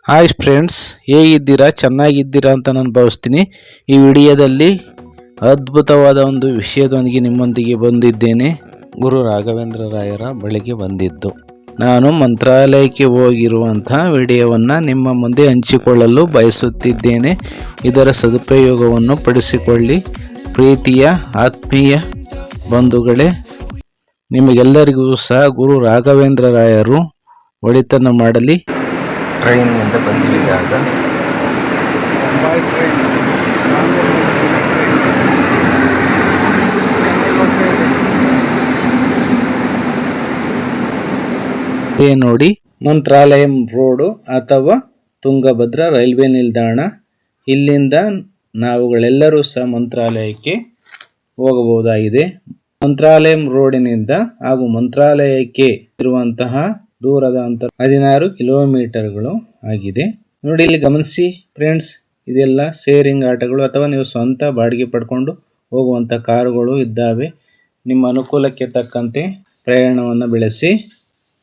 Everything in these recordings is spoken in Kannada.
ಹಾಯ್ ಫ್ರೆಂಡ್ಸ್, ಹೇಗಿದ್ದೀರಾ? ಚೆನ್ನಾಗಿದ್ದೀರಾ ಅಂತ ನಾನು ಭಾವಿಸ್ತೀನಿ. ಈ ವಿಡಿಯೋದಲ್ಲಿ ಅದ್ಭುತವಾದ ಒಂದು ವಿಷಯದೊಂದಿಗೆ ನಿಮ್ಮೊಂದಿಗೆ ಬಂದಿದ್ದೇನೆ. ಗುರು ರಾಘವೇಂದ್ರ ರಾಯರ ಬಳಿಗೆ ಬಂದಿದ್ದು ನಾನು ಮಂತ್ರಾಲಯಕ್ಕೆ ಹೋಗಿರುವಂತಹ ವಿಡಿಯೋವನ್ನು ನಿಮ್ಮ ಮುಂದೆ ಹಂಚಿಕೊಳ್ಳಲು ಬಯಸುತ್ತಿದ್ದೇನೆ. ಇದರ ಸದುಪಯೋಗವನ್ನು ಪಡಿಸಿಕೊಳ್ಳಿ. ಪ್ರೀತಿಯ ಆತ್ಮೀಯ ಬಂಧುಗಳೇ, ನಿಮಗೆಲ್ಲರಿಗೂ ಸಹ ಗುರು ರಾಘವೇಂದ್ರ ರಾಯರು ಒಳಿತನ್ನು ಮಾಡಲಿ. ಟ್ರೈನ್ನಿಂದ ಬಂದಿಳಿದಾಗ ನೋಡಿ, ಮಂತ್ರಾಲಯಂ ರೋಡು ಅಥವಾ ತುಂಗಭದ್ರಾ ರೈಲ್ವೆ ನಿಲ್ದಾಣ. ಇಲ್ಲಿಂದ ನಾವುಗಳೆಲ್ಲರೂ ಸಹ ಮಂತ್ರಾಲಯಕ್ಕೆ ಹೋಗಬಹುದಾಗಿದೆ. ಮಂತ್ರಾಲಯಂ ರೋಡಿನಿಂದ ಹಾಗೂ ಮಂತ್ರಾಲಯಕ್ಕೆ ಇರುವಂತಹ ದೂರದ ಅಂತರ 16 ಕಿಲೋಮೀಟರ್ಗಳು ಆಗಿದೆ. ನೋಡಿ, ಇಲ್ಲಿ ಗಮನಿಸಿ ಫ್ರೆಂಡ್ಸ್, ಇದೆಲ್ಲ ಶೇರಿಂಗ್ ಆಟೋಗಳು ಅಥವಾ ನೀವು ಸ್ವಂತ ಬಾಡಿಗೆ ಪಡ್ಕೊಂಡು ಹೋಗುವಂಥ ಕಾರುಗಳು ಇದ್ದಾವೆ. ನಿಮ್ಮ ಅನುಕೂಲಕ್ಕೆ ತಕ್ಕಂತೆ ಪ್ರಯಾಣವನ್ನು ಬೆಳೆಸಿ.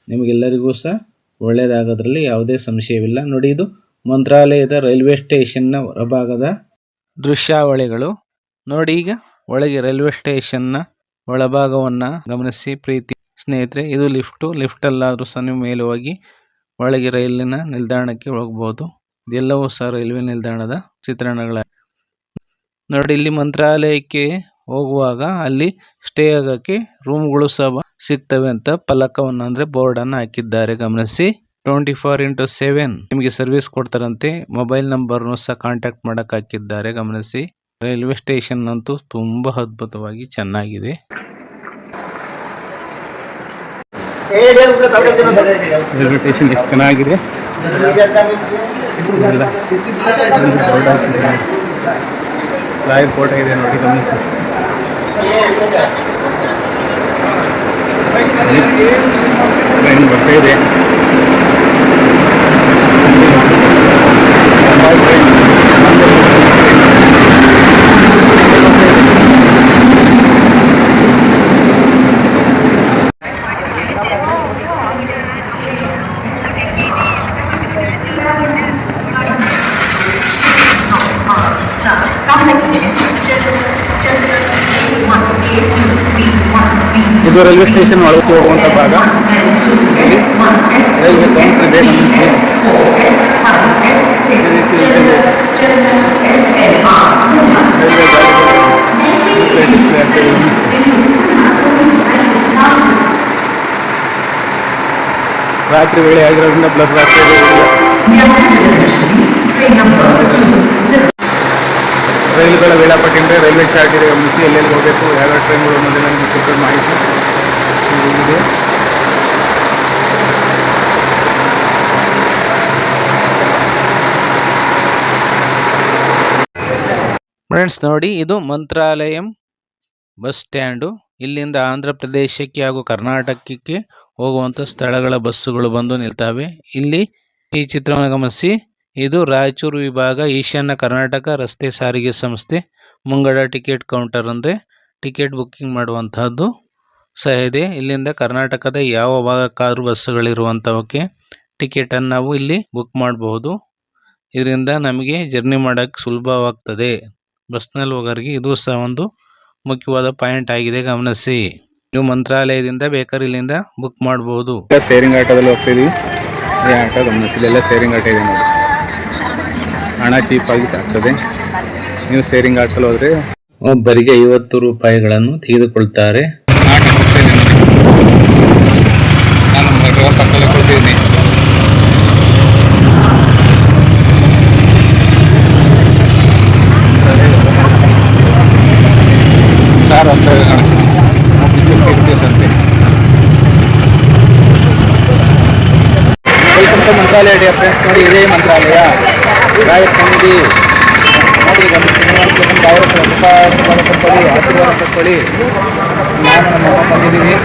ನಿಮಗೆಲ್ಲರಿಗೂ ಸಹ ಒಳ್ಳೆಯದಾಗೋದ್ರಲ್ಲಿ ಯಾವುದೇ ಸಂಶಯವಿಲ್ಲ. ನೋಡಿ, ಇದು ಮಂತ್ರಾಲಯದ ರೈಲ್ವೆ ಸ್ಟೇಷನ್ನ ಹೊರಭಾಗದ ದೃಶ್ಯಾವಳಿಗಳು. ನೋಡಿ, ಈಗ ಒಳಗೆ ರೈಲ್ವೆ ಸ್ಟೇಷನ್ನ ಒಳಭಾಗವನ್ನು ಗಮನಿಸಿ ಪ್ರೀತಿ ಸ್ನೇಹಿತರೆ. ಇದು ಲಿಫ್ಟ್ ಅಲ್ಲಾದರೂ ಸಹ ನೀವು ಮೇಲೆ ಹೋಗಿ ಒಳಗೆ ರೈಲಿನ ನಿಲ್ದಾಣಕ್ಕೆ ಹೋಗಬಹುದು. ಇದೆಲ್ಲವೂ ಸಹ ರೈಲ್ವೆ ನಿಲ್ದಾಣದ ಚಿತ್ರಣಗಳ. ನೋಡಿ, ಇಲ್ಲಿ ಮಂತ್ರಾಲಯಕ್ಕೆ ಹೋಗುವಾಗ ಅಲ್ಲಿ ಸ್ಟೇ ಆಗೋಕ್ಕೆ ರೂಮ್ಗಳು ಸಹ ಸಿಗ್ತವೆ ಅಂತ ಫಲಕವನ್ನು ಅಂದರೆ ಬೋರ್ಡನ್ನು ಹಾಕಿದ್ದಾರೆ. ಗಮನಿಸಿ, 24x7 ನಿಮಗೆ ಸರ್ವಿಸ್ ಕೊಡ್ತಾರಂತೆ. ಮೊಬೈಲ್ ನಂಬರ್ನು ಸಹ ಕಾಂಟ್ಯಾಕ್ಟ್ ಮಾಡಕ್ಕೆ ಹಾಕಿದ್ದಾರೆ. ಗಮನಿಸಿ, ರೈಲ್ವೆ ಸ್ಟೇಷನ್ ಅಂತೂ ತುಂಬಾ ಅದ್ಭುತವಾಗಿ ಚೆನ್ನಾಗಿದೆ. ರೈಲ್ವೆ ಸ್ಟೇಷನ್ ಎಷ್ಟು ಚೆನ್ನಾಗಿದೆ. ಲೈವ್ ಫೋಟೋ ಇದೆ ನೋಡಿ, ಗಮನಿಸಿ. ಟ್ರೈನ್ ಬರ್ತಾ ಇದೆ. ಇದು ರೈಲ್ವೆ ಸ್ಟೇಷನ್ ಒಳಗೆ ಹೋಗುವಂಥ ಭಾಗ. ರೈಲ್ವೆ ಕೌಂಟರ್ ಇದೆ, ಗಮನಿಸಿ. ಡಿಸ್ಪ್ಲೇ ಆಗ್ತದೆ, ಗಮನಿಸಿ. ರಾತ್ರಿ ವೇಳೆ ಆಗಿರೋದ್ರಿಂದ ಬ್ಲರ್ ಆಗ್ತದೆ. ರೈಲುಗಳ ವೇಳಾಪಟ್ಟಿ ಅಂದರೆ ರೈಲ್ವೆ ಚಾರ್ಟ್ ಇದೆ. ಗಮನಿಸಿ, ಎಲ್ಲೆಲ್ಲಿ ಹೋಗಬೇಕು, ಯಾವ್ಯಾವ ಟ್ರೈನ್ಗಳು ಅನ್ನೋದು ನನಗೆ ಸಿಕ್ಕ ಮಾಹಿತಿ ಇದೆ. ಫ್ರೆಂಡ್ಸ್ ನೋಡಿ, ಇದು ಮಂತ್ರಾಲಯಂ ಬಸ್ ಸ್ಟ್ಯಾಂಡು. ಇಲ್ಲಿಂದ ಆಂಧ್ರ ಪ್ರದೇಶಕ್ಕೆ ಹಾಗೂ ಕರ್ನಾಟಕಕ್ಕೆ ಹೋಗುವಂಥ ಸ್ಥಳಗಳ ಬಸ್ಸುಗಳು ಬಂದು ನಿಲ್ತವೆ. ಇಲ್ಲಿ ಈ ಚಿತ್ರವನ್ನು ಗಮನಿಸಿ, ಇದು ರಾಯಚೂರು ವಿಭಾಗ ಈಶಾನ್ಯ ಕರ್ನಾಟಕ ರಸ್ತೆ ಸಾರಿಗೆ ಸಂಸ್ಥೆ ಮುಂಗಡ ಟಿಕೆಟ್ ಕೌಂಟರ್. ಅಂದರೆ ಟಿಕೆಟ್ ಬುಕ್ಕಿಂಗ್ ಮಾಡುವಂತಹದ್ದು ಸಹ ಇದೆ. ಇಲ್ಲಿಂದ ಕರ್ನಾಟಕದ ಯಾವ ಭಾಗಕ್ಕಾದ್ರೂ ಬಸ್ಸುಗಳಿರುವಂಥವಕ್ಕೆ ಟಿಕೆಟನ್ನು ನಾವು ಇಲ್ಲಿ ಬುಕ್ ಮಾಡಬಹುದು. ಇದರಿಂದ ನಮಗೆ ಜರ್ನಿ ಮಾಡೋಕ್ಕೆ ಸುಲಭವಾಗ್ತದೆ. ಬಸ್ನಲ್ಲಿ ಹೋಗೋರಿಗೆ ಇದು ಸಹ ಒಂದು ಮುಖ್ಯವಾದ ಪಾಯಿಂಟ್ ಆಗಿದೆ. ಗಮನಿಸಿ, ನೀವು ಮಂತ್ರಾಲಯದಿಂದ ಬೇಕಾದ್ರೆ ಇಲ್ಲಿಂದ ಬುಕ್ ಮಾಡಬಹುದು. ಶೇರಿಂಗ್ ಆಟೋದಲ್ಲಿ ಹೋಗ್ತಿದ್ವಿ. ಈ ಆಟೋ ಗಮನಿಸಿ, ಇಲ್ಲೆಲ್ಲ ಶೇರಿಂಗ್ ಆಟೋ ಇದೆ ನೋಡಿ. ಹಣ ಚೀಪಾಗಿ ಆಗ್ತದೆ. ನೀವು ಶೇರಿಂಗ್ ಆಟೋಲ್ಲಿ ಹೋದರೆ ಒಬ್ಬರಿಗೆ 50 ರೂಪಾಯಿಗಳನ್ನು ತೆಗೆದುಕೊಳ್ತಾರೆ. ನಾನು ಡ್ರೈವರ್ ಪಕ್ಕದಲ್ಲೇ ಕೊಡ್ತಿದ್ದೀನಿ. ಸಾರ್ ಅಂತ ಅಂತೆ. Welcome to Mantralaya dear friends. ನೋಡಿ, ಇದೇ ಮಂತ್ರಾಲಯ ರಾಯರ ಸನ್ನಿಧಿ. ನೋಡಿ, ಗಮನಿಸಿ, ಅವರ ಆಶೀರ್ವಾದ ಪಡ್ಕೊಳ್ಳಿ. ನಾನು ನಮ್ಮ ಬಂದಿದ್ದೀವಿ.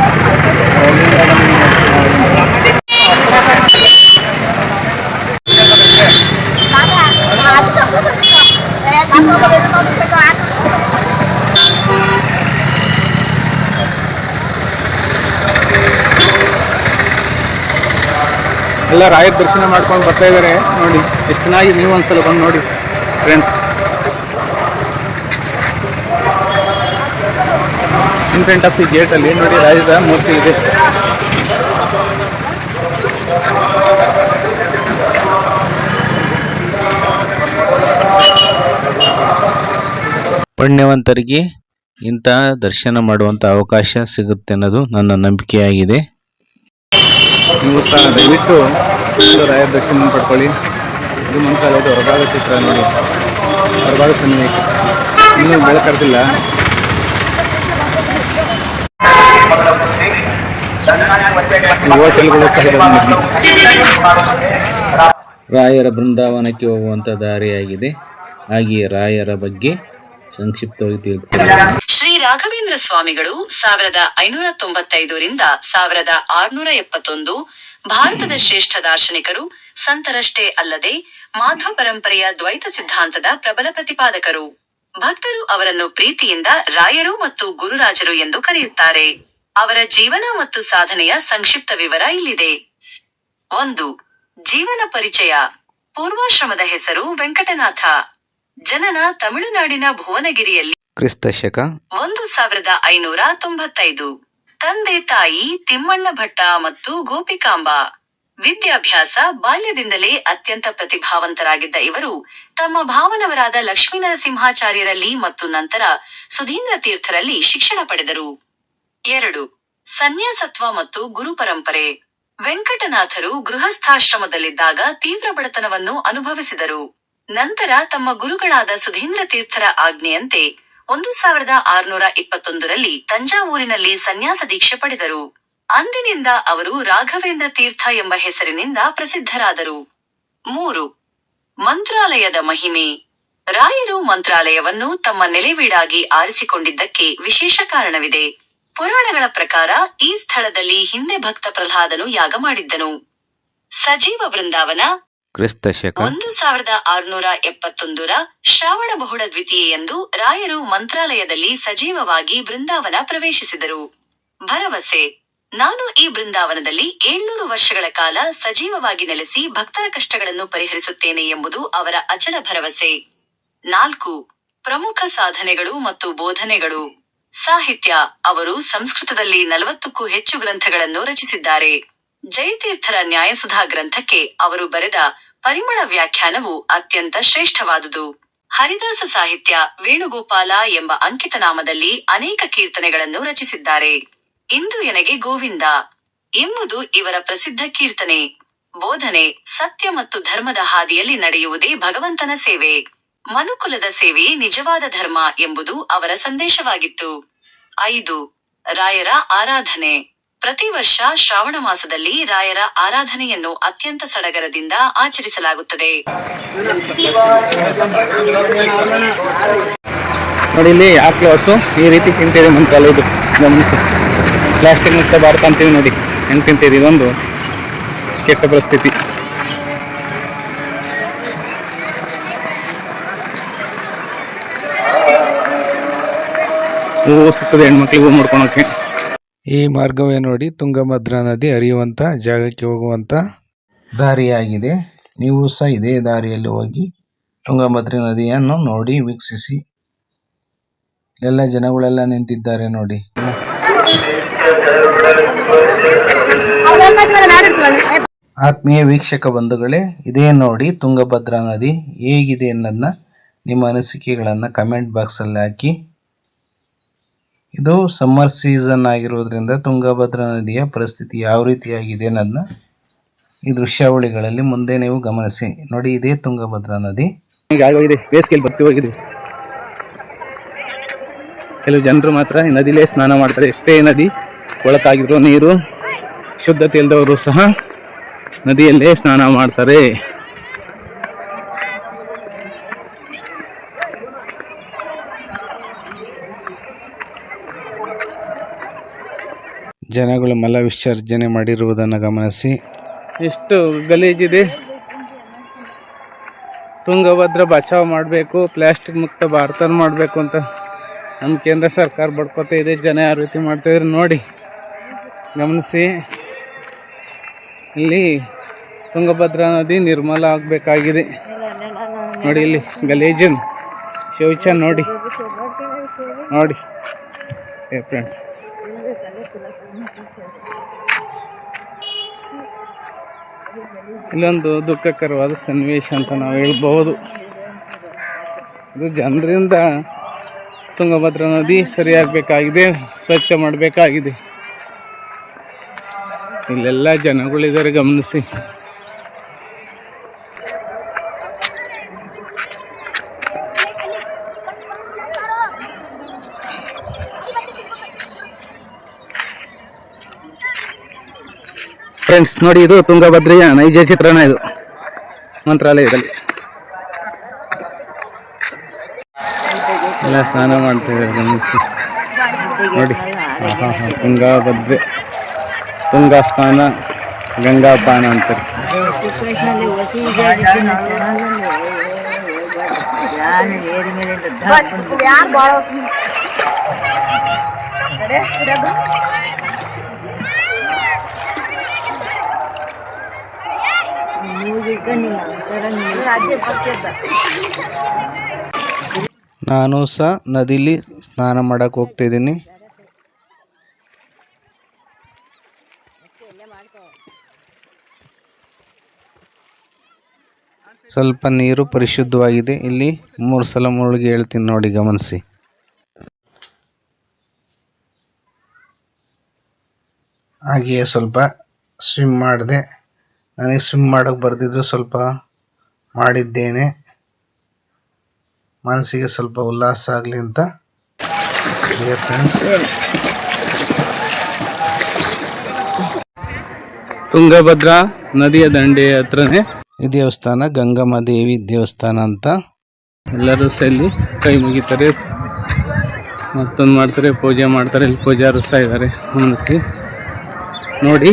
ಎಲ್ಲ ರಾಯರ ದರ್ಶನ ಮಾಡ್ಕೊಂಡು ಬರ್ತಾ ಇದ್ದಾರೆ ನೋಡಿ. ಎಷ್ಟು ಚೆನ್ನಾಗಿ ನೀವು ಒಂದ್ಸಲ ಬಂದು ನೋಡಿ friends. In front of the ಗೇಟಲ್ಲಿ ನೋಡಿ ರಾಯರ ಮೂರ್ತಿ ಇದೆ. ಪುಣ್ಯವಂತರಿಗೆ ಇಂಥ ದರ್ಶನ ಮಾಡುವಂಥ ಅವಕಾಶ ಸಿಗುತ್ತೆ ಅನ್ನೋದು ನನ್ನ ನಂಬಿಕೆಯಾಗಿದೆ. ನೀವು ಸಹ ದಯವಿಟ್ಟು ರಾಯರ ದರ್ಶನ ಪಡ್ಕೊಳ್ಳಿ. ಇದು ಮಂತ್ರಾಲಯದ ಹೊರಭಾಗ ಚಿತ್ರ ನೋಡಿ, ಹೊರಭಾಗ ಸನ್ನಿವೇಶ. ಇನ್ನೂ ಬೆಳಕರ್ದಿಲ್ಲ. ಹೋಟೆಲ್ಗಳು ಸಹ ರಾಯರ ಬೃಂದಾವನಕ್ಕೆ ಹೋಗುವಂಥ ದಾರಿಯಾಗಿದೆ. ಹಾಗೆಯೇ ರಾಯರ ಬಗ್ಗೆ ಸಂಕ್ಷಿಪ್ತವಾಗಿ ತಿಳಿದುಕೊಳ್ಳೋಣ. ಶ್ರೀ ರಾಘವೇಂದ್ರ ಸ್ವಾಮಿಗಳು 1595ರಿಂದ 1671 ಭಾರತದ ಶ್ರೇಷ್ಠ ದಾರ್ಶನಿಕರು, ಸಂತರಷ್ಟೇ ಅಲ್ಲದೆ ಮಾಧ್ವ ಪರಂಪರೆಯ ದ್ವೈತ ಸಿದ್ಧಾಂತದ ಪ್ರಬಲ ಪ್ರತಿಪಾದಕರು. ಭಕ್ತರು ಅವರನ್ನು ಪ್ರೀತಿಯಿಂದ ರಾಯರು ಮತ್ತು ಗುರುರಾಜರು ಎಂದು ಕರೆಯುತ್ತಾರೆ. ಅವರ ಜೀವನ ಮತ್ತು ಸಾಧನೆಯ ಸಂಕ್ಷಿಪ್ತ ವಿವರ ಇಲ್ಲಿದೆ. 1. ಜೀವನ ಪರಿಚಯ. ಪೂರ್ವಾಶ್ರಮದ ಹೆಸರು ವೆಂಕಟನಾಥ. ಜನನ ತಮಿಳುನಾಡಿನ ಭುವನಗಿರಿಯಲ್ಲಿ. ಕ್ರಿಸ್ತ ಶಕ 1595. ತಂದೆ ತಾಯಿ ತಿಮ್ಮಣ್ಣ ಭಟ್ಟ ಮತ್ತು ಗೋಪಿಕಾಂಬ. ವಿದ್ಯಾಭ್ಯಾಸ. ಬಾಲ್ಯದಿಂದಲೇ ಅತ್ಯಂತ ಪ್ರತಿಭಾವಂತರಾಗಿದ್ದ ಇವರು ತಮ್ಮ ಭಾವನವರಾದ ಲಕ್ಷ್ಮೀನರಸಿಂಹಾಚಾರ್ಯರಲ್ಲಿ ಮತ್ತು ನಂತರ ಸುಧೀಂದ್ರ ತೀರ್ಥರಲ್ಲಿ ಶಿಕ್ಷಣ ಪಡೆದರು. 2. ಸನ್ಯಾಸತ್ವ ಮತ್ತು ಗುರುಪರಂಪರೆ. ವೆಂಕಟನಾಥರು ಗೃಹಸ್ಥಾಶ್ರಮದಲ್ಲಿದ್ದಾಗ ತೀವ್ರ ಬಡತನವನ್ನು ಅನುಭವಿಸಿದರು. ನಂತರ ತಮ್ಮ ಗುರುಗಳಾದ ಸುಧೀಂದ್ರ ತೀರ್ಥರ ಆಜ್ಞೆಯಂತೆ 1621ರಲ್ಲಿ ತಂಜಾವೂರಿನಲ್ಲಿ ಸನ್ಯಾಸ ದೀಕ್ಷೆ ಪಡೆದರು. ಅಂದಿನಿಂದ ಅವರು ರಾಘವೇಂದ್ರ ತೀರ್ಥ ಎಂಬ ಹೆಸರಿನಿಂದ ಪ್ರಸಿದ್ಧರಾದರು. 3. ಮಂತ್ರಾಲಯದ ಮಹಿಮೆ. ರಾಯರು ಮಂತ್ರಾಲಯವನ್ನು ತಮ್ಮ ನೆಲೆವೀಡಾಗಿ ಆರಿಸಿಕೊಂಡಿದ್ದಕ್ಕೆ ವಿಶೇಷ ಕಾರಣವಿದೆ. ಪುರಾಣಗಳ ಪ್ರಕಾರ ಈ ಸ್ಥಳದಲ್ಲಿ ಹಿಂದೆ ಭಕ್ತ ಪ್ರಹ್ಲಾದನು ಯಾಗ ಮಾಡಿದ್ದನು. ಸಜೀವ ಬೃಂದಾವನ. ಕ್ರಿಸ್ತ ಶಕ 1671ರ ಶ್ರಾವಣ ಬಹುಳ ದ್ವಿತೀಯೆಯಂದು ರಾಯರು ಮಂತ್ರಾಲಯದಲ್ಲಿ ಸಜೀವವಾಗಿ ಬೃಂದಾವನ ಪ್ರವೇಶಿಸಿದರು. ಭರವಸೆ. ನಾನು ಈ ಬೃಂದಾವನದಲ್ಲಿ 700 ವರ್ಷಗಳ ಕಾಲ ಸಜೀವವಾಗಿ ನೆಲೆಸಿ ಭಕ್ತರ ಕಷ್ಟಗಳನ್ನು ಪರಿಹರಿಸುತ್ತೇನೆ ಎಂಬುದು ಅವರ ಅಚಲ ಭರವಸೆ. 4. ಪ್ರಮುಖ ಸಾಧನೆಗಳು ಮತ್ತು ಬೋಧನೆಗಳು. ಸಾಹಿತ್ಯ. ಅವರು ಸಂಸ್ಕೃತದಲ್ಲಿ 40ಕ್ಕೂ ಹೆಚ್ಚು ಗ್ರಂಥಗಳನ್ನು ರಚಿಸಿದ್ದಾರೆ. ಜಯತೀರ್ಥರ ನ್ಯಾಯಸುಧಾ ಗ್ರಂಥಕ್ಕೆ ಅವರು ಬರೆದ ಪರಿಮಳ ವ್ಯಾಖ್ಯಾನವು ಅತ್ಯಂತ ಶ್ರೇಷ್ಠವಾದುದು. ಹರಿದಾಸ ಸಾಹಿತ್ಯ. ವೇಣುಗೋಪಾಲ ಎಂಬ ಅಂಕಿತನಾಮದಲ್ಲಿ ಅನೇಕ ಕೀರ್ತನೆಗಳನ್ನು ರಚಿಸಿದ್ದಾರೆ. ಇಂದು ಎನಗೆ ಗೋವಿಂದ ಎಂಬುದು ಇವರ ಪ್ರಸಿದ್ಧ ಕೀರ್ತನೆ. ಬೋಧನೆ. ಸತ್ಯ ಮತ್ತು ಧರ್ಮದ ಹಾದಿಯಲ್ಲಿ ನಡೆಯುವುದೇ ಭಗವಂತನ ಸೇವೆ. ಮನುಕುಲದ ಸೇವೆಯೇ ನಿಜವಾದ ಧರ್ಮ ಎಂಬುದು ಅವರ ಸಂದೇಶವಾಗಿತ್ತು. 5. ರಾಯರ ಆರಾಧನೆ. ಪ್ರತಿ ವರ್ಷ ಶ್ರಾವಣ ಮಾಸದಲ್ಲಿ ರಾಯರ ಆರಾಧನೆಯನ್ನು ಅತ್ಯಂತ ಸಡಗರದಿಂದ ಆಚರಿಸಲಾಗುತ್ತದೆ. ನೋಡಿ, ಇಲ್ಲಿ ಆಕಳ ಹಸು ಈ ರೀತಿ ತಿಂತೀರಿ ಮಂತ್ರಾಲಯದು. ಗಮನಿಸಿ, ಪ್ಲಾಸ್ಟಿಕ್ ಮುಕ್ತ ಭಾರತ ಅಂತೀವಿ ನೋಡಿ, ಹೆಂಗೆ ತಿಂತೀರಿ. ಇದೊಂದು ಕೆಟ್ಟ ಪರಿಸ್ಥಿತಿ. ಹೂವು ಸಿಗ್ತದೆ ಹೆಣ್ಮಕ್ಳಿಗೆ ಹೂವು ಮಾಡ್ಕೊಳಕ್ಕೆ. ಈ ಮಾರ್ಗವೇ ನೋಡಿ ತುಂಗಭದ್ರಾ ನದಿ ಹರಿಯುವಂಥ ಜಾಗಕ್ಕೆ ಹೋಗುವಂಥ ದಾರಿಯಾಗಿದೆ. ನೀವು ಸಹ ಇದೇ ದಾರಿಯಲ್ಲಿ ಹೋಗಿ ತುಂಗಭದ್ರಾ ನದಿಯನ್ನು ನೋಡಿ ವೀಕ್ಷಿಸಿ. ಎಲ್ಲ ಜನಗಳೆಲ್ಲ ನಿಂತಿದ್ದಾರೆ ನೋಡಿ. ಆತ್ಮೀಯ ವೀಕ್ಷಕ ಬಂಧುಗಳೇ, ಇದೇ ನೋಡಿ ತುಂಗಭದ್ರಾ ನದಿ ಹೇಗಿದೆ ಅನ್ನೋದನ್ನ ನಿಮ್ಮ ಅನಿಸಿಕೆಗಳನ್ನು ಕಮೆಂಟ್ ಬಾಕ್ಸಲ್ಲಿ ಹಾಕಿ. ಇದು ಸಮ್ಮರ್ ಸೀಸನ್ ಆಗಿರೋದ್ರಿಂದ ತುಂಗಭದ್ರಾ ನದಿಯ ಪರಿಸ್ಥಿತಿ ಯಾವ ರೀತಿಯಾಗಿದೆ ಅನ್ನೋದನ್ನ ಈ ದೃಶ್ಯಾವಳಿಗಳಲ್ಲಿ ಮುಂದೆ ನೀವು ಗಮನಿಸಿ. ನೋಡಿ, ಇದೇ ತುಂಗಭದ್ರಾ ನದಿ. ಆಗೋಗಿದೆ, ಬೇಸಿಗೆಯಲ್ಲಿ ಬತ್ತಿ ಹೋಗಿದೆ. ಕೆಲವು ಜನರು ಮಾತ್ರ ಈ ನದಿಲೇ ಸ್ನಾನ ಮಾಡ್ತಾರೆ. ಎಷ್ಟೇ ನದಿ ಕೊಳಕಾಗಿರೋ ನೀರು ಶುದ್ಧತೆ ಇಲ್ಲದವರು ಸಹ ನದಿಯಲ್ಲೇ ಸ್ನಾನ ಮಾಡ್ತಾರೆ. ಜನಗಳು ಮಲ ವಿಸರ್ಜನೆ ಮಾಡಿರುವುದನ್ನು ಗಮನಿಸಿ. ಎಷ್ಟು ಗಲೀಜಿದೆ. ತುಂಗಭದ್ರಾ ಬಚಾವ್ ಮಾಡಬೇಕು, ಪ್ಲಾಸ್ಟಿಕ್ ಮುಕ್ತ ಭಾರತ ಮಾಡಬೇಕು ಅಂತ ನಮ್ಮ ಕೇಂದ್ರ ಸರ್ಕಾರ ಬಡ್ಕೋತಾ ಇದೆ. ಜನ ಯಾವ ರೀತಿ ಮಾಡ್ತಾಯಿದ್ರು ನೋಡಿ, ಗಮನಿಸಿ. ಇಲ್ಲಿ ತುಂಗಭದ್ರಾ ನದಿ ನಿರ್ಮಲ ಆಗಬೇಕಾಗಿದೆ. ನೋಡಿ ಇಲ್ಲಿ ಗಲೀಜನ್ ಶೌಚ ನೋಡಿ ನೋಡಿ ಫ್ರೆಂಡ್ಸ್. ಇಲ್ಲೊಂದು ದುಃಖಕರವಾದ ಸನ್ನಿವೇಶ ಅಂತ ನಾವು ಹೇಳ್ಬೋದು. ಇದು ಜನರಿಂದ ತುಂಗಭದ್ರಾ ನದಿ ಸರಿಯಾಗಬೇಕಾಗಿದೆ, ಸ್ವಚ್ಛ ಮಾಡಬೇಕಾಗಿದೆ. ಇಲ್ಲೆಲ್ಲ ಜನಗಳಿದ್ದಾರೆ ಗಮನಿಸಿ. ಫ್ರೆಂಡ್ಸ್ ನೋಡಿ, ಇದು ತುಂಗಭದ್ರೆಯ ನೈಜ ಚಿತ್ರಣ. ಇದು ಮಂತ್ರಾಲಯದಲ್ಲಿ ಎಲ್ಲ ಸ್ನಾನ ಮಾಡ್ತಿದ್ದಾರೆ ಗಮನಿಸಿ ನೋಡಿ. ತುಂಗಭದ್ರೆ, ತುಂಗಾ ಸ್ನಾನ, ಗಂಗಾಪಾನ ಅಂತಾರೆ. ನಾನು ಸಹ ನದಿಲಿ ಸ್ನಾನ ಮಾಡಕ್ಕೆ ಹೋಗ್ತಿದ್ದೀನಿ. ಸ್ವಲ್ಪ ನೀರು ಪರಿಶುದ್ಧವಾಗಿದೆ. ಇಲ್ಲಿ 3 ಸಲ ಮುಳುಗಿ ಹೇಳ್ತೀನಿ ನೋಡಿ, ಗಮನಿಸಿ. ಹಾಗೆಯೇ ಸ್ವಲ್ಪ ಸ್ವಿಮ್ ಮಾಡಿದೆ. ನನಗೆ ಸ್ವಿಮ್ ಮಾಡೋಕ್ಕೆ ಬರ್ದಿದ್ರು ಸ್ವಲ್ಪ ಮಾಡಿದ್ದೇನೆ, ಮನಸ್ಸಿಗೆ ಸ್ವಲ್ಪ ಉಲ್ಲಾಸ ಆಗಲಿ ಅಂತ. ಫ್ರೆಂಡ್ಸ್, ತುಂಗಭದ್ರಾ ನದಿಯ ದಂಡೆಯ ಹತ್ರನೇ ಈ ದೇವಸ್ಥಾನ, ಗಂಗಮ್ಮ ದೇವಿ ದೇವಸ್ಥಾನ ಅಂತ. ಎಲ್ಲರೂ ಸಲ್ಲಿ ಕೈ ಮುಗಿತಾರೆ, ಮತ್ತೊಂದು ಮಾಡ್ತಾರೆ, ಪೂಜೆ ಮಾಡ್ತಾರೆ. ಇಲ್ಲಿ ಪೂಜಾರು ಸಹ ಇದ್ದಾರೆ ಗಮನಿಸಿ ನೋಡಿ.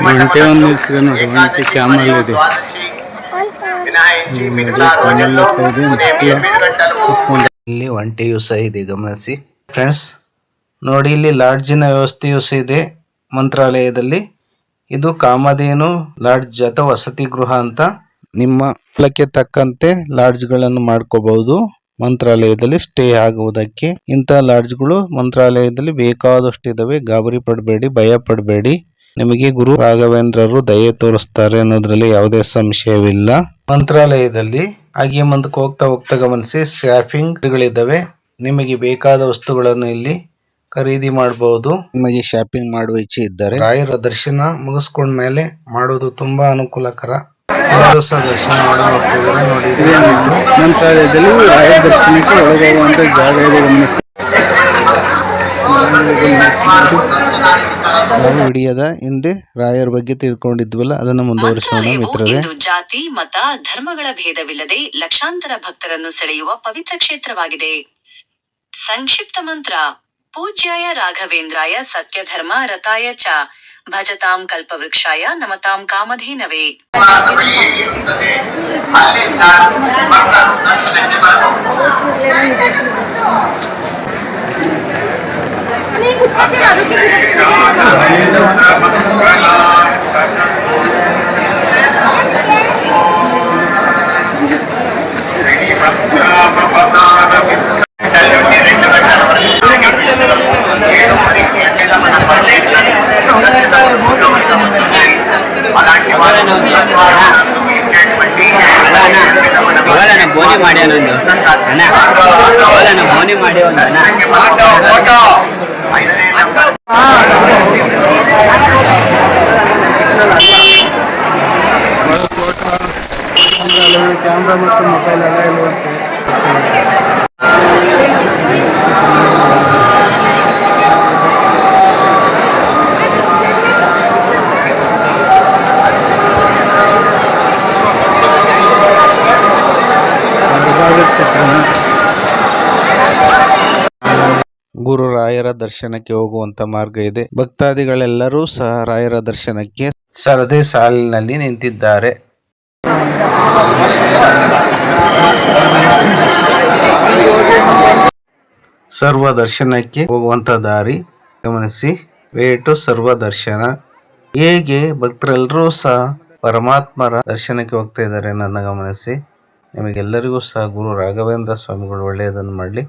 ಒಂಟೆ ಒಂದು ನಿಲ್ಸಿದೆ ನೋಡಿ, ಒಂಟೆ ಕ್ಯಾಮಲ್ ಇದೆ. ಇಲ್ಲಿ ಒಂಟೆಯೂ ಸಹ ಇದೆ ಗಮನಿಸಿ ಫ್ರೆಂಡ್ಸ್ ನೋಡಿ. ಇಲ್ಲಿ ಲಾಡ್ಜಿನ ವ್ಯವಸ್ಥೆಯೂ ಸಹ ಇದೆ ಮಂತ್ರಾಲಯದಲ್ಲಿ. ಇದು ಕಾಮಧೇನು ಲಾಡ್ಜ್ ಅಥವಾ ವಸತಿ ಗೃಹ ಅಂತ. ನಿಮ್ಮ ಸ್ಥಳಕ್ಕೆ ತಕ್ಕಂತೆ ಲಾಡ್ಜ್ಗಳನ್ನು ಮಾಡ್ಕೋಬಹುದು ಮಂತ್ರಾಲಯದಲ್ಲಿ ಸ್ಟೇ ಆಗುವುದಕ್ಕೆ. ಇಂಥ ಲಾಡ್ಜ್ಗಳು ಮಂತ್ರಾಲಯದಲ್ಲಿ ಬೇಕಾದಷ್ಟು ಇದಾವೆ. ಗಾಬರಿ ಪಡಬೇಡಿ, ಭಯ ಪಡಬೇಡಿ. ನಿಮಗೆ ಗುರು ರಾಘವೇಂದ್ರರು ದಯೆ ತೋರಿಸ್ತಾರೆ ಅನ್ನೋದ್ರಲ್ಲಿ ಯಾವುದೇ ಸಂಶಯವಿಲ್ಲ. ಮಂತ್ರಾಲಯದಲ್ಲಿ ಹಾಗೆ ಮುಂದಕ್ಕೆ ಹೋಗ್ತಾ ಹೋಗ್ತಾ ಗಮನಿಸಿ, ಶಾಪಿಂಗ್ಗಳಿದ್ದಾವೆ. ನಿಮಗೆ ಬೇಕಾದ ವಸ್ತುಗಳನ್ನು ಇಲ್ಲಿ ಖರೀದಿ ಮಾಡಬಹುದು. ನಿಮಗೆ ಶಾಪಿಂಗ್ ಮಾಡುವ ಇಚ್ಛೆ ಇದ್ದರೆ ರಾಯರ ದರ್ಶನ ಮುಗಿಸ್ಕೊಂಡ್ಮೇಲೆ ಮಾಡೋದು ತುಂಬಾ ಅನುಕೂಲಕರ. ಎಲ್ಲರೂ ಸಹ ದರ್ಶನ ಮಾಡಿ ಹೋಗ್ತಿದ್ದಾರೆ ನೋಡಿ. ಮಂತ್ರಾಲಯದಲ್ಲಿ ರಾಯರ ದರ್ಶನಕ್ಕೆ ಒಳಗೋಗುವಂತ ಜಾಗ ಇದೆ ಗಮನಿಸಿ. ನಾವು ವಿಡಿಯೋದ ಹಿಂದೆ ರಾಯರ ಬಗ್ಗೆ ತಿಳ್ಕೊಂಡಿದ್ವಲ್ಲ, ಅದನ್ನು ಮುಂದುವರಿಸೋಣ ಮಿತ್ರರೇ. ಇದು ಜಾತಿ, ಮತ, ಧರ್ಮಗಳ ಭೇದವಿಲ್ಲದೆ ಲಕ್ಷಾಂತರ ಭಕ್ತರನ್ನು ಸೆಳೆಯುವ ಪವಿತ್ರ ಕ್ಷೇತ್ರವಾಗಿದೆ. ಸಂಕ್ಷಿಪ್ತ ಮಂತ್ರ: ಪೂಜ್ಯಾಯ ರಾಘವೇಂದ್ರಾಯ ಸತ್ಯಧರ್ಮ ರತಾಯ ಚ ಭಜತಾಂ ಕಲ್ಪವೃಕ್ಷಾಯ ನಮತಾಂ ಕಾಮಧೇನವೇ. ಬೋನಿ ಮಾಡಿ ಬೋನಿ ಮಾಡಿ ಕ್ಯಾಮ್ರಾ ಮತ್ತು ಮೊಬೈಲ್ ಎಲ್ಲ ಇರುವಂತೆ ಚಿತ್ರಣ. ಗುರು ರಾಯರ ದರ್ಶನಕ್ಕೆ ಹೋಗುವಂತ ಮಾರ್ಗ ಇದೆ. ಭಕ್ತಾದಿಗಳೆಲ್ಲರೂ ಸಹ ರಾಯರ ದರ್ಶನಕ್ಕೆ ಸರದಿ ಸಾಲಿನಲ್ಲಿ ನಿಂತಿದ್ದಾರೆ. ಸರ್ವ ದರ್ಶನಕ್ಕೆ ಹೋಗುವಂತ ದಾರಿ ಗಮನಿಸಿ. ವೇಟು ಸರ್ವ ದರ್ಶನ. ಹೇಗೆ ಭಕ್ತರೆಲ್ಲರೂ ಸಹ ಪರಮಾತ್ಮರ ದರ್ಶನಕ್ಕೆ ಹೋಗ್ತಾ ಇದ್ದಾರೆ ನನ್ನ ಗಮನಿಸಿ. ನಿಮಗೆಲ್ಲರಿಗೂ ಸಹ ಗುರು ರಾಘವೇಂದ್ರ ಸ್ವಾಮಿಗಳು ಒಳ್ಳೆಯದನ್ನು ಮಾಡಲಿ.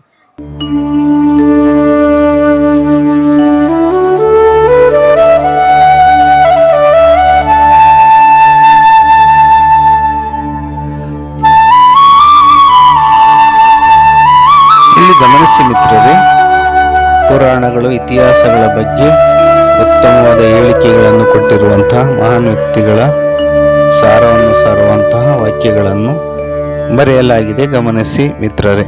ಇಲ್ಲಿ ಗಮನಿಸಿ ಮಿತ್ರರೇ, ಪುರಾಣಗಳು ಇತಿಹಾಸಗಳ ಬಗ್ಗೆ ಉತ್ತಮವಾದ ಹೇಳಿಕೆಗಳನ್ನು ಕೊಟ್ಟಿರುವಂತಹ ಮಹಾನ್ ವ್ಯಕ್ತಿಗಳ ಸಾರವನ್ನು ಸಾರುವಂತಹ ವಾಕ್ಯಗಳನ್ನು ಬರೆಯಲಾಗಿದೆ. ಗಮನಿಸಿ ಮಿತ್ರರೇ.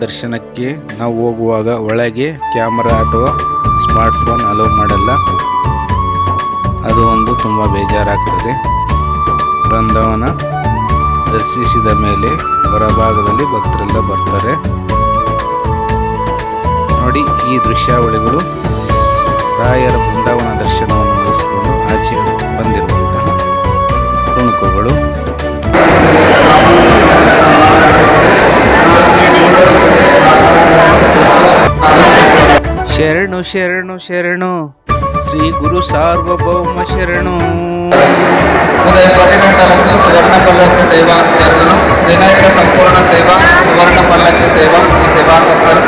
ದರ್ಶನಕ್ಕೆ ನಾವು ಹೋಗುವಾಗ ಒಳಗೆ ಕ್ಯಾಮರಾ ಅಥವಾ ಸ್ಮಾರ್ಟ್ಫೋನ್ ಅಲೋ ಮಾಡಲ್ಲ. ಅದು ಒಂದು ತುಂಬ ಬೇಜಾರಾಗ್ತದೆ. ಬೃಂದಾವನ ದರ್ಶಿಸಿದ ಮೇಲೆ ಹೊರಭಾಗದಲ್ಲಿ ಭಕ್ತರೆಲ್ಲ ಬರ್ತಾರೆ. ನೋಡಿ, ಈ ದೃಶ್ಯಾವಳಿಗಳು ರಾಯರ ಬೃಂದಾವನ ದರ್ಶನವನ್ನು ಮುಗಿಸಿಕೊಂಡು ಆಚೆ ಬಂದಿರುವಂತಹ ತುಣುಕುಗಳು. ಶರಣು ಶರಣು ಶರಣು ಶ್ರೀ ಗುರು ಸಾರ್ವಭೌಮ ಶರಣು. ఉదయం 10 గంటలకు సువర్ణ పల్లకి సేవ జరుగును. వినాయక సంపూర్ణ సేవ, సువర్ణ పల్లకి సేవ. ఈ సేవా భక్తులు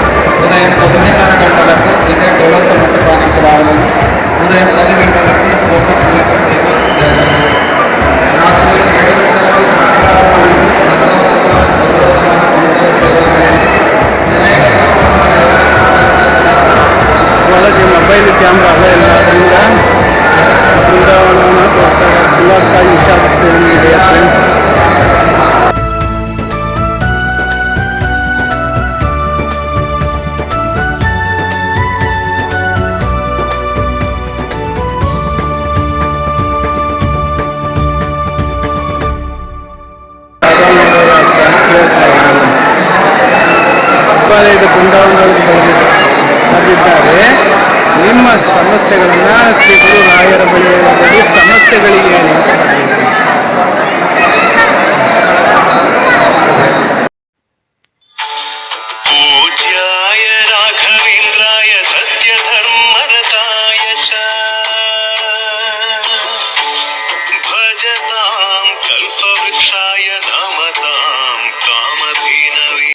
ఉదయం 9:30 గంటలకు ఇదే డోలత మంటపానికి రావాలని. ఉదయం 10 గంటలకు సువర్ణ పల్లకి సేవ జరుగును. రాత్రి 7 గంటలకు వినాయక ದೇವಾಲಯದ ಬೃಂದಾವನದೊಳಗೆ ಬರೆದಿದ್ದಾರೆ. ನಿಮ್ಮ ಸಮಸ್ಯೆಗಳನ್ನು ಶ್ರೀ ಗುರು ರಾಯರ ಬಳಿ ಸಮಸ್ಯೆಗಳಿಗೆ ಏನು ಅಂತ ಬರೆದಿದ್ದಾರೆ. पूज्याय राघवेन्द्राय सत्यधर्मरताय च भजतां कल्पवृक्षाय नमतां कामधेनवे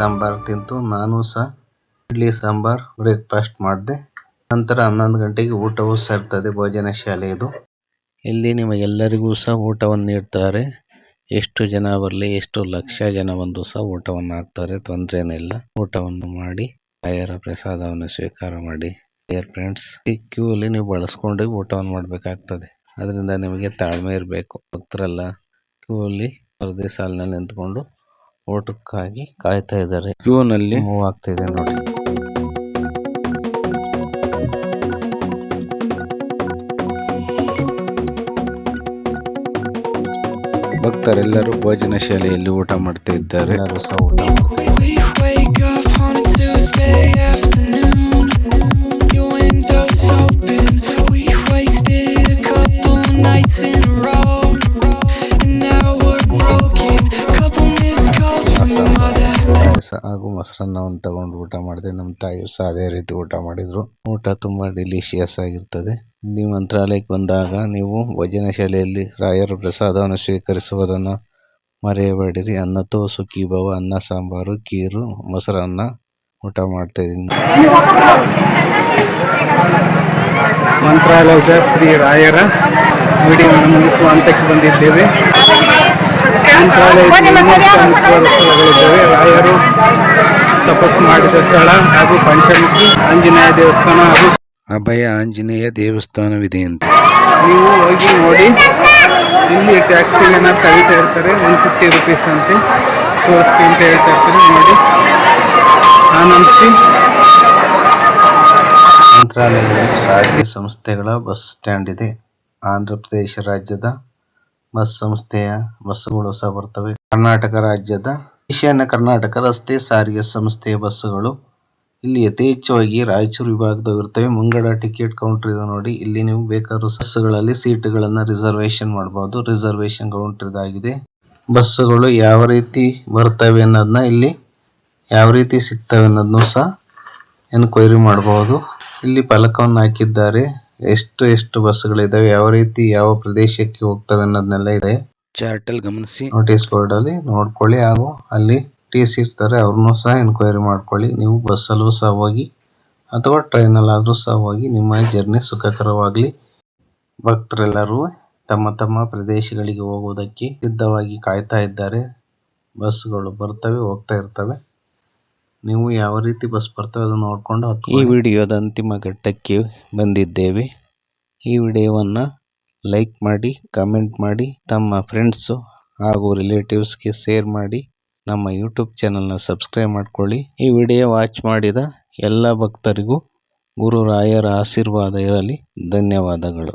ಸಾಂಬಾರು ತಿಂತು ನಾನು ಸಹ ಇಡ್ಲಿ ಸಾಂಬಾರ್ ಬ್ರೇಕ್ಫಾಸ್ಟ್ ಮಾಡಿದೆ. ನಂತರ 11 ಗಂಟೆಗೆ ಊಟವು ಸೇರ್ತದೆ. ಭೋಜನ ಶಾಲೆ ಇದು. ಇಲ್ಲಿ ನಿಮಗೆಲ್ಲರಿಗೂ ಸಹ ಊಟವನ್ನು ನೀಡ್ತಾರೆ. ಎಷ್ಟು ಜನ ಬರಲಿ, ಎಷ್ಟು ಲಕ್ಷ ಜನ ಬಂದು ಸಹ ಊಟವನ್ನು ಹಾಕ್ತಾರೆ. ತೊಂದರೆ ಏನಿಲ್ಲ. ಊಟವನ್ನು ಮಾಡಿ ರಾಯರ ಪ್ರಸಾದವನ್ನು ಸ್ವೀಕಾರ ಮಾಡಿ. ಡಿಯರ್ ಫ್ರೆಂಡ್ಸ್, ಈ ಕ್ಯೂ ಅಲ್ಲಿ ನೀವು ಬಳಸ್ಕೊಂಡು ಊಟವನ್ನು ಮಾಡಬೇಕಾಗ್ತದೆ. ಅದರಿಂದ ನಿಮಗೆ ತಾಳ್ಮೆ ಇರಬೇಕು. ಭಕ್ತರೆಲ್ಲ ಕ್ಯೂ ಅಲ್ಲಿ ಪರದೆ ಸಾಲಿನಲ್ಲಿ ನಿಂತ್ಕೊಂಡು ಊಟಕ್ಕಾಗಿ ಕಾಯ್ತಾ ಇದ್ದಾರೆ. ಕ್ಯೂ ನಲ್ಲಿ ಮೂವ್ ಆಗ್ತಾ ಇದೆ ನೋಡಿ. ಭಕ್ತರೆಲ್ಲರೂ ಭೋಜನ ಶಾಲೆಯಲ್ಲಿ ಊಟ ಮಾಡ್ತಾ ಇದ್ದಾರೆ. ಎಲ್ಲರೂ ಸಹ ಊಟ ಮಾಡ್ತಾ ಹಾಗೂ ಮೊಸರನ್ನವನ್ನು ತಗೊಂಡು ಊಟ ಮಾಡಿದೆ. ನಮ್ಮ ತಾಯಿಯು ಸಹ ಅದೇ ರೀತಿ ಊಟ ಮಾಡಿದ್ರು. ಊಟ ತುಂಬಾ ಡಿಲಿಷಿಯಸ್ ಆಗಿರ್ತದೆ. ಇಲ್ಲಿ ಮಂತ್ರಾಲಯಕ್ಕೆ ಬಂದಾಗ ನೀವು ಭೋಜನ ಶಾಲೆಯಲ್ಲಿ ರಾಯರ ಪ್ರಸಾದವನ್ನು ಸ್ವೀಕರಿಸುವುದನ್ನು ಮರೆಯಬೇಡಿರಿ. ಅನ್ನತೋ ಸುಖೀ ಭವ, ಅನ್ನ ಸಾಂಬಾರು, ಕೀರು, ಮೊಸರನ್ನ ಊಟ ಮಾಡ್ತಾ ಇದ್ದೀನಿ. ಮಂತ್ರಾಲಯದ ಶ್ರೀ ರಾಯರ ವಿಡಿಯೋವನ್ನು ಮುಗಿಸುವ ಹಂತಕ್ಕೆ ಬಂದಿದ್ದೇವೆ. ಮಂತ್ರಾಲಯದ ಸ್ಥಳಗಳಿದ್ದಾವೆ. ರಾಯರು ತಪಸ್ಸು ಮಾಡಿದ ಸ್ಥಳ ಹಾಗೂ ಪಂಚಮುಖಿ ಆಂಜನೇಯ ದೇವಸ್ಥಾನ ಹಾಗೂ ಅಭಯ ಆಂಜನೇಯ ದೇವಸ್ಥಾನವಿದೆ ಅಂತ. ನೀವು ಹೋಗಿ ನೋಡಿ. ಇಲ್ಲಿ ಟ್ಯಾಕ್ಸಿಗೆ ಏನಾದ್ರು ಕವಿತಾ ಇರ್ತಾರೆ, 150 ರುಪೀಸ್ ಅಂತೆ ತೋರಿಸ್ತೀವಿ ಅಂತ ಹೇಳ್ತಾ ಇರ್ತಾರೆ. ನೋಡಿ, ಆನಂದಿಸಿ. ಮಂತ್ರಾಲಯದಲ್ಲಿ ಸಾರಿಗೆ ಸಂಸ್ಥೆಗಳ ಬಸ್ ಸ್ಟ್ಯಾಂಡ್ ಇದೆ. ಆಂಧ್ರ ಪ್ರದೇಶ ರಾಜ್ಯದ ಬಸ್ ಸಂಸ್ಥೆಯ ಬಸ್ಸುಗಳು ಸಹ ಬರ್ತವೆ. ಕರ್ನಾಟಕ ರಾಜ್ಯದ ಈಶಾನ್ಯ ಕರ್ನಾಟಕ ರಸ್ತೆ ಸಾರಿಗೆ ಸಂಸ್ಥೆಯ ಬಸ್ಸುಗಳು ಇಲ್ಲಿ ಯಥೇಚ್ಛವಾಗಿ ರಾಯಚೂರು ವಿಭಾಗದಾಗ ಇರ್ತವೆ. ಮುಂಗಡ ಟಿಕೆಟ್ ಕೌಂಟರ್ ಇದೆ ನೋಡಿ. ಇಲ್ಲಿ ನೀವು ಬೇಕಾದ ಬಸ್ಸುಗಳಲ್ಲಿ ಸೀಟುಗಳನ್ನು ರಿಸರ್ವೇಶನ್ ಮಾಡಬಹುದು. ರಿಸರ್ವೇಶನ್ ಕೌಂಟರ್ ಇದಾಗಿದೆ. ಬಸ್ಸುಗಳು ಯಾವ ರೀತಿ ಬರ್ತವೆ ಅನ್ನೋದನ್ನ, ಇಲ್ಲಿ ಯಾವ ರೀತಿ ಸಿಗ್ತವೆ ಅನ್ನೋದನ್ನು ಸಹ ಎನ್ಕ್ವೈರಿ ಮಾಡಬಹುದು. ಇಲ್ಲಿ ಫಲಕವನ್ನು ಹಾಕಿದ್ದಾರೆ. ಎಷ್ಟು ಬಸ್ಸುಗಳಿದಾವೆ, ಯಾವ ರೀತಿ ಯಾವ ಪ್ರದೇಶಕ್ಕೆ ಹೋಗ್ತವೆ ಅನ್ನೋದನ್ನೆಲ್ಲ ಇದೆ. ಚಾರ್ಟಲ್ಲಿ ಗಮನಿಸಿ, ನೋಟಿಸ್ ಬೋರ್ಡ್ ಅಲ್ಲಿ ನೋಡ್ಕೊಳ್ಳಿ. ಹಾಗೂ ಅಲ್ಲಿ TC ಇರ್ತಾರೆ, ಅವ್ರನ್ನೂ ಸಹ ಎನ್ಕ್ವೈರಿ ಮಾಡ್ಕೊಳ್ಳಿ. ನೀವು ಬಸ್ಸಲ್ಲೂ ಸಹ ಹೋಗಿ ಅಥವಾ ಟ್ರೈನಲ್ಲಾದರೂ ಸಹ ಹೋಗಿ ನಿಮ್ಮ ಜರ್ನಿ ಸುಖಕರವಾಗಲಿ. ಭಕ್ತರೆಲ್ಲರೂ ತಮ್ಮ ತಮ್ಮ ಪ್ರದೇಶಗಳಿಗೆ ಹೋಗುವುದಕ್ಕೆ ಸಿದ್ಧವಾಗಿ ಕಾಯ್ತಾ ಇದ್ದಾರೆ. ಬಸ್ಸುಗಳು ಬರ್ತವೆ, ಹೋಗ್ತಾ ಇರ್ತವೆ. ನೀವು ಯಾವ ರೀತಿ ಬಸ್ ಬರ್ತವೆ ಅದನ್ನು ನೋಡಿಕೊಂಡು ಈ ವಿಡಿಯೋದ ಅಂತಿಮ ಘಟ್ಟಕ್ಕೆ ಬಂದಿದ್ದೇವೆ. ಈ ವಿಡಿಯೋವನ್ನು ಲೈಕ್ ಮಾಡಿ, ಕಮೆಂಟ್ ಮಾಡಿ, ತಮ್ಮ ಫ್ರೆಂಡ್ಸು ಹಾಗೂ ರಿಲೇಟಿವ್ಸ್ಗೆ ಶೇರ್ ಮಾಡಿ. ನಮ್ಮ ಯೂಟ್ಯೂಬ್ ಚಾನಲ್ನ ಸಬ್ಸ್ಕ್ರೈಬ್ ಮಾಡ್ಕೊಳ್ಳಿ. ಈ ವಿಡಿಯೋ ವಾಚ್ ಮಾಡಿದ ಎಲ್ಲ ಭಕ್ತರಿಗೂ ಗುರು ರಾಯರ ಆಶೀರ್ವಾದ ಇರಲಿ. ಧನ್ಯವಾದಗಳು.